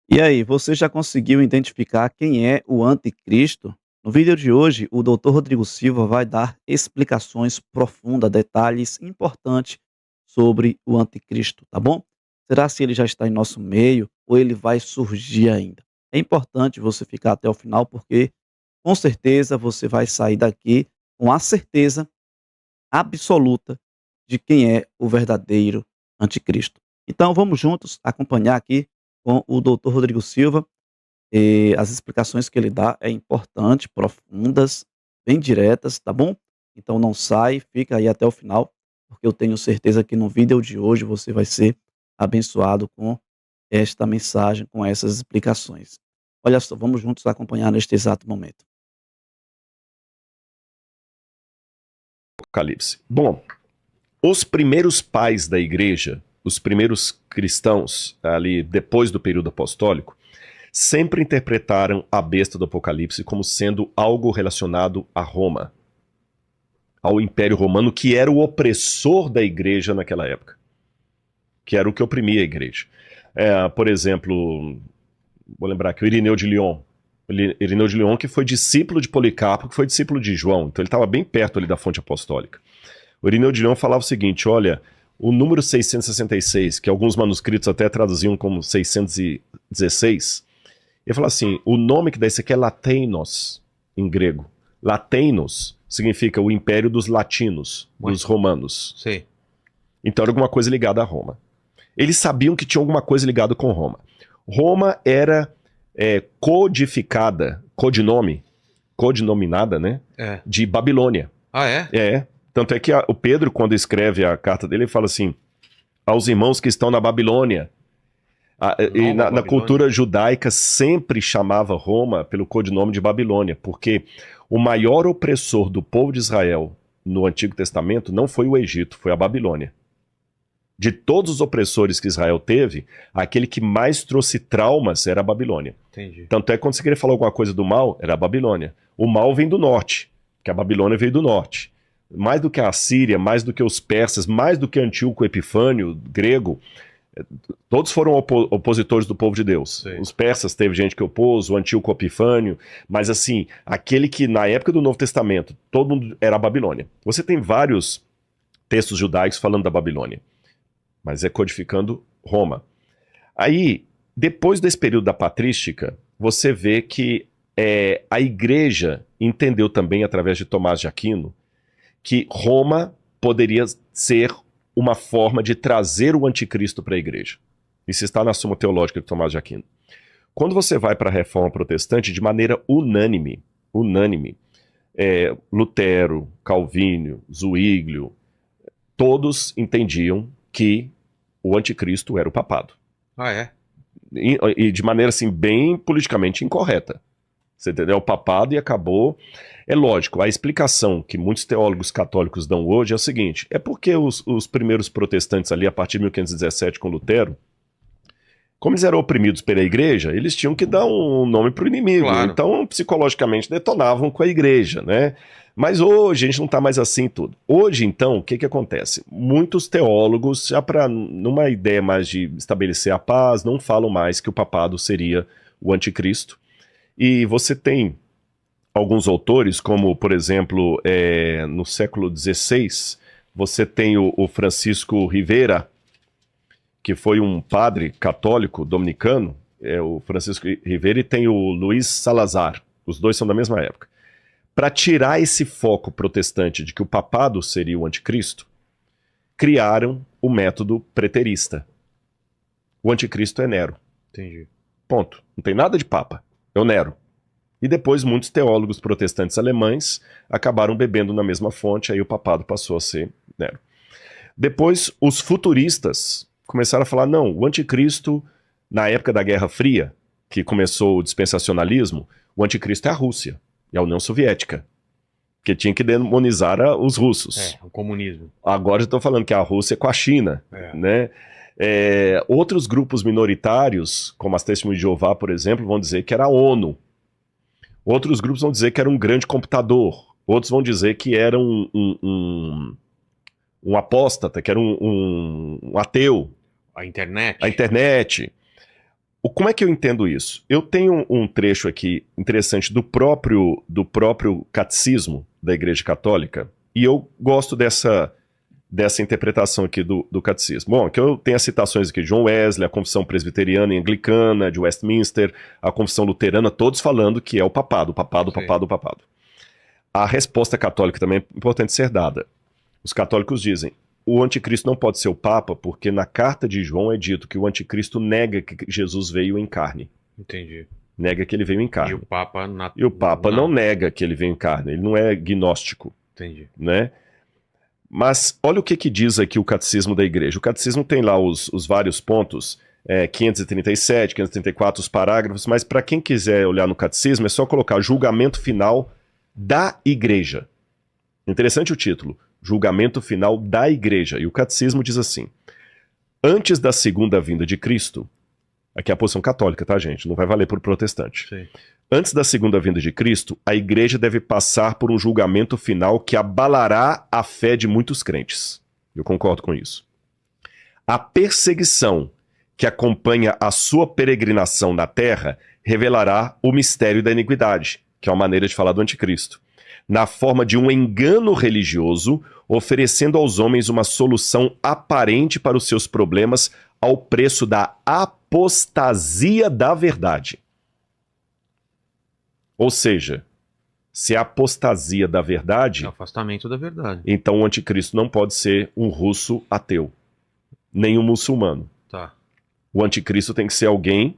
E aí, você já conseguiu identificar quem é o anticristo? No vídeo de hoje, o Dr. Rodrigo Silva vai dar explicações profundas, detalhes importantes sobre o anticristo, tá bom? Será se ele já está em nosso meio ou ele vai surgir ainda? É importante você ficar até o final porque com certeza você vai sair daqui com a certeza absoluta de quem é o verdadeiro anticristo. Então vamos juntos acompanhar aqui com o Dr. Rodrigo Silva. As explicações que ele dá é importante, profundas, bem diretas, tá bom? Então não sai, fica aí até o final, porque eu tenho certeza que no vídeo de hoje você vai ser abençoado com esta mensagem, com essas explicações. Olha só, vamos juntos acompanhar neste exato momento. Apocalipse. Bom, os primeiros pais da igreja, os primeiros cristãos, ali depois do período apostólico, sempre interpretaram a besta do Apocalipse como sendo algo relacionado a Roma, ao Império Romano, que era o opressor da igreja naquela época, que era o que oprimia a igreja. Por exemplo, vou lembrar aqui, o Irineu de Lyon. Irineu de Lyon, que foi discípulo de Policarpo, que foi discípulo de João, então ele estava bem perto ali da fonte apostólica. O Irineu de Lyon falava o seguinte: olha, o número 666, que alguns manuscritos até traduziam como 616, ele fala assim: o nome que dá isso aqui é Lateinos, em grego. Lateinos significa o império dos latinos, dos romanos. Sim. Então era alguma coisa ligada a Roma. Eles sabiam que tinha alguma coisa ligada com Roma. Roma era codinominada, né? De Babilônia. Ah, é? Tanto é que o Pedro, quando escreve a carta dele, ele fala assim: aos irmãos que estão na Babilônia. E na cultura judaica sempre chamava Roma pelo codinome de Babilônia, porque o maior opressor do povo de Israel no Antigo Testamento não foi o Egito, foi a Babilônia. De todos os opressores que Israel teve, aquele que mais trouxe traumas era a Babilônia. Entendi. Tanto é que quando você queria falar alguma coisa do mal, era a Babilônia. O mal vem do norte, porque a Babilônia veio do norte. Mais do que a Assíria, mais do que os persas, mais do que Antíoco Epifânio, grego, todos foram opositores do povo de Deus. Sim. Os persas teve gente que opôs, o Antíoco Epifânio, mas assim, aquele que na época do Novo Testamento, todo mundo era a Babilônia. Você tem vários textos judaicos falando da Babilônia, mas é codificando Roma. Aí, depois desse período da patrística, você vê que a igreja entendeu também, através de Tomás de Aquino, que Roma poderia ser uma forma de trazer o anticristo para a igreja. Isso está na Suma Teológica de Tomás de Aquino. Quando você vai para a Reforma Protestante, de maneira unânime, Lutero, Calvínio, Zwíglio, todos entendiam que o anticristo era o papado. Ah, é? E de maneira assim, bem politicamente incorreta. Você entendeu? O papado e acabou. É lógico, a explicação que muitos teólogos católicos dão hoje é o seguinte: é porque os primeiros protestantes ali, a partir de 1517 com Lutero, como eles eram oprimidos pela igreja, eles tinham que dar um nome para o inimigo. Claro. Então, psicologicamente, detonavam com a igreja, né? Mas hoje a gente não está mais assim tudo. Hoje, então, o que acontece? Muitos teólogos, já para numa ideia mais de estabelecer a paz, não falam mais que o papado seria o anticristo. E você tem alguns autores, como, por exemplo, no século XVI, você tem o Francisco Rivera, que foi um padre católico dominicano, o Francisco Rivera, e tem o Luiz Salazar, os dois são da mesma época. Para tirar esse foco protestante de que o papado seria o anticristo, criaram o método preterista. O anticristo é Nero. Entendi. Ponto. Não tem nada de papa. É o Nero. E depois muitos teólogos protestantes alemães acabaram bebendo na mesma fonte, aí o papado passou a ser Nero. Depois os futuristas começaram a falar: não, o anticristo, na época da Guerra Fria, que começou o dispensacionalismo, o anticristo é a Rússia e a União Soviética, que tinha que demonizar os russos. O comunismo. Agora eu estou falando que a Rússia com a China, né? Outros grupos minoritários, como as Testemunhas de Jeová, por exemplo, vão dizer que era a ONU. Outros grupos vão dizer que era um grande computador. Outros vão dizer que era um apóstata, que era um ateu. A internet. A internet. Como é que eu entendo isso? Eu tenho um trecho aqui interessante do próprio catecismo da Igreja Católica, e eu gosto dessa interpretação aqui do catecismo. Bom, que eu tenho as citações aqui de John Wesley, a Confissão Presbiteriana e Anglicana, de Westminster, a Confissão Luterana, todos falando que é o papado. A resposta católica também é importante ser dada. Os católicos dizem: o anticristo não pode ser o Papa, porque na carta de João é dito que o anticristo nega que Jesus veio em carne. Entendi. Nega que ele veio em carne. E o Papa não nega que ele veio em carne, ele não é gnóstico. Entendi. Né? Mas olha o que diz aqui o Catecismo da Igreja. O Catecismo tem lá os vários pontos, 537, 534, os parágrafos, mas para quem quiser olhar no Catecismo é só colocar julgamento final da Igreja. Interessante o título, julgamento final da Igreja. E o Catecismo diz assim: antes da segunda vinda de Cristo, aqui é a posição católica, tá, gente? Não vai valer para o protestante. Sim. Antes da segunda vinda de Cristo, a Igreja deve passar por um julgamento final que abalará a fé de muitos crentes. Eu concordo com isso. A perseguição que acompanha a sua peregrinação na terra revelará o mistério da iniquidade, que é uma maneira de falar do anticristo, na forma de um engano religioso, oferecendo aos homens uma solução aparente para os seus problemas ao preço da apostasia da verdade. Ou seja, se é a apostasia da verdade, É o afastamento da verdade. então o anticristo não pode ser um russo ateu, nem um muçulmano. Tá. O anticristo tem que ser alguém,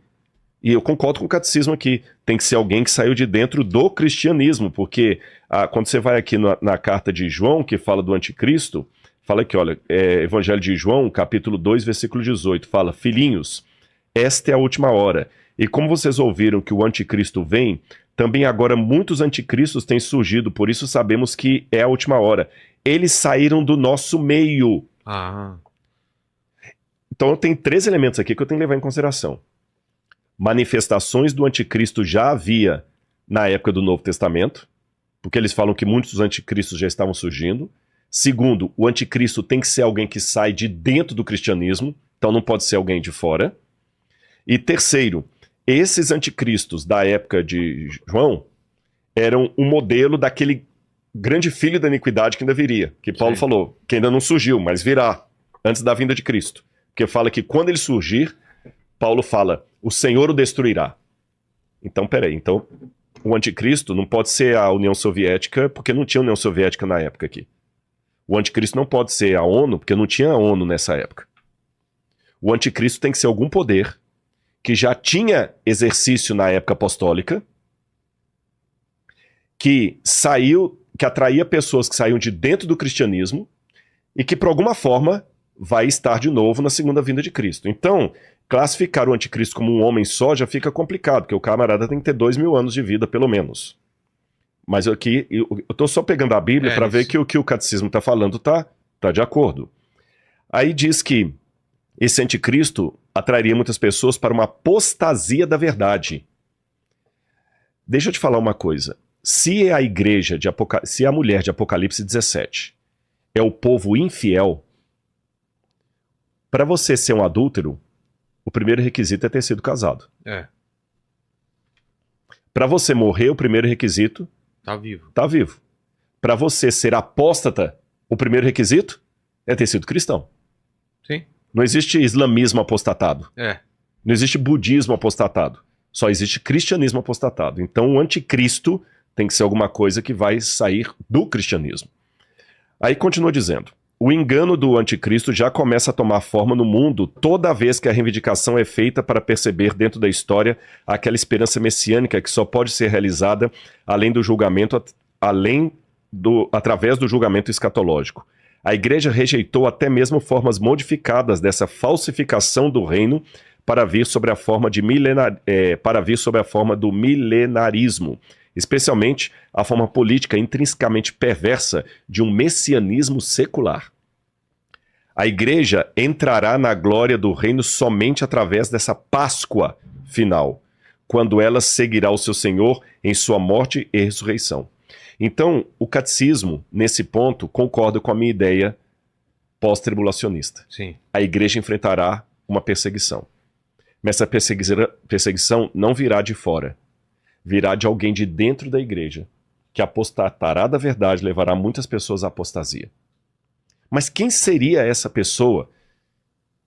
e eu concordo com o catecismo aqui, tem que ser alguém que saiu de dentro do cristianismo, porque quando você vai aqui na carta de João, que fala do anticristo, fala aqui, olha, Evangelho de João, capítulo 2, versículo 18, fala: filhinhos, esta é a última hora, e como vocês ouviram que o anticristo vem, também agora muitos anticristos têm surgido, por isso sabemos que é a última hora. Eles saíram do nosso meio. Ah, Então eu tenho 3 elementos aqui que eu tenho que levar em consideração. Manifestações do anticristo já havia na época do Novo Testamento, porque eles falam que muitos dos anticristos já estavam surgindo. Segundo, o anticristo tem que ser alguém que sai de dentro do cristianismo, então não pode ser alguém de fora. E terceiro, esses anticristos da época de João eram um modelo daquele grande filho da iniquidade que ainda viria, que Paulo Sim. falou, que ainda não surgiu, mas virá, antes da vinda de Cristo. Porque fala que quando ele surgir, Paulo fala, o Senhor o destruirá. Então, peraí, então o anticristo não pode ser a União Soviética, porque não tinha União Soviética na época aqui. O anticristo não pode ser a ONU, porque não tinha a ONU nessa época. O anticristo tem que ser algum poder que já tinha exercício na época apostólica, que atraía pessoas que saíam de dentro do cristianismo e que, por alguma forma, vai estar de novo na segunda vinda de Cristo. Então, classificar o anticristo como um homem só já fica complicado, porque o camarada tem que ter 2000 anos de vida, pelo menos. Mas aqui, eu estou só pegando a Bíblia para ver que o que o catecismo está falando tá de acordo. Aí diz que esse anticristo atrairia muitas pessoas para uma apostasia da verdade. Deixa eu te falar uma coisa. Se a igreja se a mulher de Apocalipse 17 é o povo infiel, para você ser um adúltero, o primeiro requisito é ter sido casado. Para você morrer, o primeiro requisito tá vivo. Para você ser apóstata, o primeiro requisito é ter sido cristão. Sim. Não existe islamismo apostatado. Não existe budismo apostatado. Só existe cristianismo apostatado. Então o anticristo tem que ser alguma coisa que vai sair do cristianismo. Aí continua dizendo: o engano do anticristo já começa a tomar forma no mundo toda vez que a reivindicação é feita para perceber dentro da história aquela esperança messiânica que só pode ser realizada através do julgamento escatológico. A igreja rejeitou até mesmo formas modificadas dessa falsificação do reino para vir sobre a forma do milenarismo, especialmente a forma política intrinsecamente perversa de um messianismo secular. A igreja entrará na glória do reino somente através dessa Páscoa final, quando ela seguirá o seu Senhor em sua morte e ressurreição. Então, o catecismo, nesse ponto, concorda com a minha ideia pós-tribulacionista. Sim. A igreja enfrentará uma perseguição. Mas essa perseguição não virá de fora, virá de alguém de dentro da igreja, que apostatará da verdade, levará muitas pessoas à apostasia. Mas quem seria essa pessoa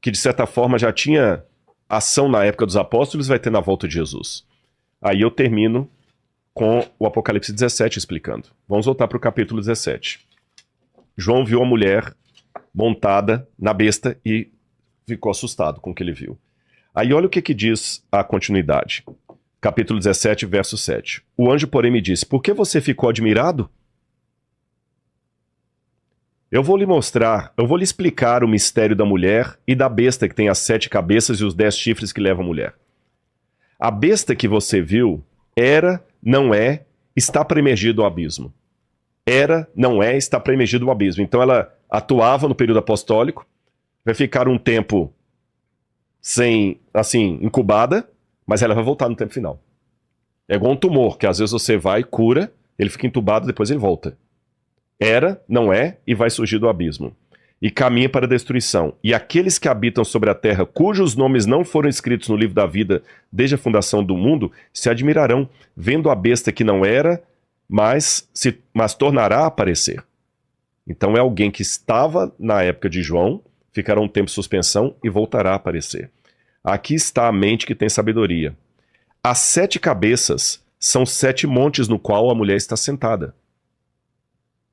que, de certa forma, já tinha ação na época dos apóstolos e vai ter na volta de Jesus? Aí eu termino com o Apocalipse 17 explicando. Vamos voltar para o capítulo 17. João viu a mulher montada na besta e ficou assustado com o que ele viu. Aí olha o que diz a continuidade. Capítulo 17, verso 7. O anjo, porém, me disse: por que você ficou admirado? Eu vou lhe mostrar, eu vou lhe explicar o mistério da mulher e da besta que tem as 7 cabeças e os 10 chifres que levam a mulher. A besta que você viu era, não é, está premergido ao abismo. Era, não é, está premergido ao abismo. Então ela atuava no período apostólico, vai ficar um tempo sem, assim, incubada, mas ela vai voltar no tempo final. É igual um tumor, que às vezes você vai, cura, ele fica entubado, depois ele volta. Era, não é, e vai surgir do abismo. E caminha para a destruição. E aqueles que habitam sobre a terra, cujos nomes não foram escritos no livro da vida desde a fundação do mundo, se admirarão, vendo a besta que não era, mas tornará a aparecer. Então é alguém que estava na época de João, ficará um tempo de suspensão e voltará a aparecer. Aqui está a mente que tem sabedoria. As 7 cabeças são 7 montes no qual a mulher está sentada.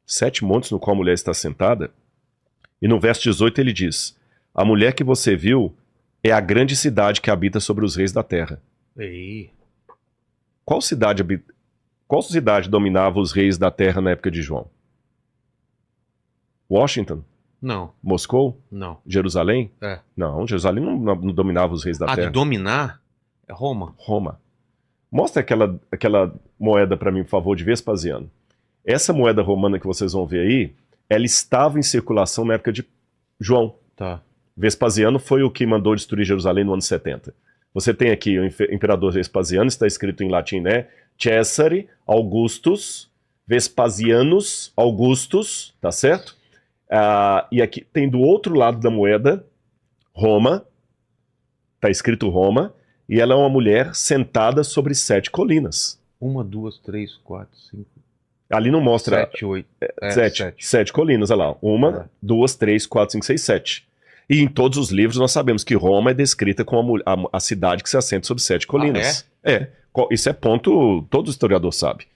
7 montes no qual a mulher está sentada. E no verso 18 ele diz: a mulher que você viu é a grande cidade que habita sobre os reis da terra. Ei. Qual cidade dominava os reis da terra na época de João? Washington? Não, Moscou? não. Jerusalém? É. Não, Jerusalém não dominava os reis da Ah, terra. de dominar? É Roma? Roma. Mostra aquela moeda para mim, por favor, de Vespasiano. Essa moeda romana que vocês vão ver aí, ela estava em circulação na época de João. Tá. Vespasiano foi o que mandou destruir Jerusalém no ano 70. Você tem aqui o imperador Vespasiano, está escrito em latim, né? Cesare Augustus Vespasianus Augustus, tá certo? E aqui tem do outro lado da moeda, Roma, tá escrito Roma, e ela é uma mulher sentada sobre 7 colinas. 1, 2, 3, 4, 5, Ali não mostra 7, 8. 7 colinas, olha lá. 1, 2, 3, 4, 5, 6, 7. E em todos os livros nós sabemos que Roma é descrita como a cidade que se assenta sobre 7 colinas. Isso é ponto, todo historiador sabe.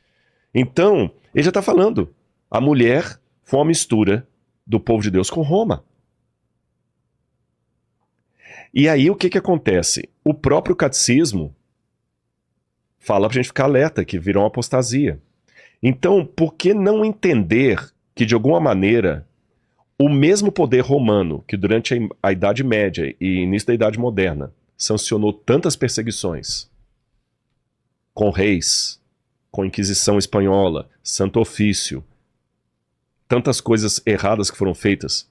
Então, ele já está falando, a mulher foi uma mistura do povo de Deus com Roma. E aí o que acontece? O próprio catecismo fala pra gente ficar alerta, que virou uma apostasia. Então, por que não entender que, de alguma maneira, o mesmo poder romano, que durante a Idade Média e início da Idade Moderna sancionou tantas perseguições com reis, com Inquisição Espanhola, Santo Ofício, tantas coisas erradas que foram feitas,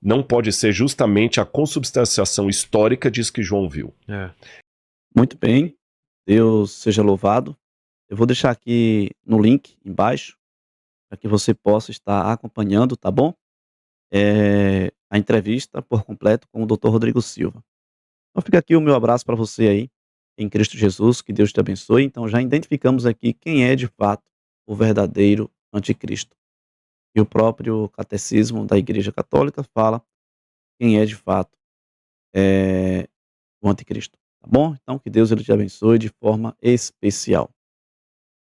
não pode ser justamente a consubstanciação histórica disso que João viu. É. Muito bem, Deus seja louvado. Eu vou deixar aqui no link embaixo, para que você possa estar acompanhando, tá bom? A entrevista por completo com o Dr. Rodrigo Silva. Então fica aqui o meu abraço para você aí, em Cristo Jesus, que Deus te abençoe. Então já identificamos aqui quem é de fato o verdadeiro anticristo. E o próprio catecismo da Igreja Católica fala quem é de fato o anticristo, tá bom? Então que Deus ele te abençoe de forma especial.